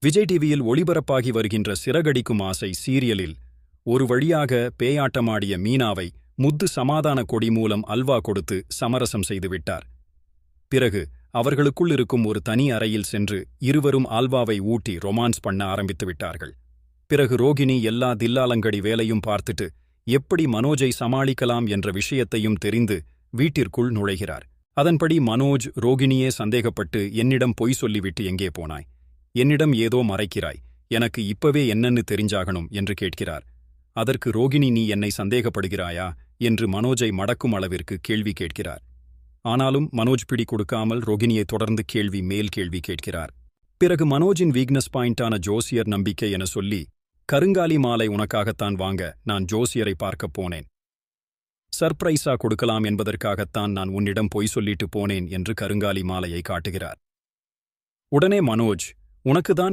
விஜய் டிவியில் ஒளிபரப்பாகி வருகின்ற சிறகடிக்கும் ஆசை சீரியலில் ஒரு வழியாக பேயாட்டமாடிய மீனாவை முத்து சமாதான கொடி மூலம் அல்வா கொடுத்து சமரசம் செய்துவிட்டார். பிறகு அவர்களுக்குள் இருக்கும் ஒரு தனி அறையில் சென்று இருவரும் அல்வாவை ஊட்டி ரொமான்ஸ் பண்ண ஆரம்பித்து விட்டார்கள். பிறகு ரோகிணி எல்லா தில்லாலங்கடி வேலையும் பார்த்துட்டு எப்படி மனோஜை சமாளிக்கலாம் என்ற விஷயத்தையும் தெரிந்து வீட்டிற்குள் நுழைகிறார். அதன்படி மனோஜ் ரோகிணியே சந்தேகப்பட்டு, என்னிடம் பொய் சொல்லிவிட்டு எங்கே போனாய்? என்னிடம் ஏதோ மறைக்கிறாய், எனக்கு இப்பவே என்னன்னு தெரிஞ்சாகணும் என்று கேட்கிறார். அதற்கு ரோகிணி, நீ என்னை சந்தேகப்படுகிறாயா என்று மனோஜை மடக்கும் அளவிற்கு கேள்வி கேட்கிறார். ஆனாலும் மனோஜ் பிடி கொடுக்காமல் ரோகிணியை தொடர்ந்து கேள்வி மேல் கேள்வி கேட்கிறார். பிறகு மனோஜின் வீக்னஸ் பாயிண்டான ஜோசியர் நம்பிக்கை என சொல்லி, கருங்காலி மாலை உனக்காகத்தான் வாங்க நான் ஜோசியரை பார்க்கப் போனேன், சர்ப்ரைஸா கொடுக்கலாம் என்பதற்காகத்தான் நான் உன்னிடம் பொய் சொல்லிட்டு போனேன் என்று கருங்காலி மாலையை காட்டுகிறார். உடனே மனோஜ், உனக்குதான்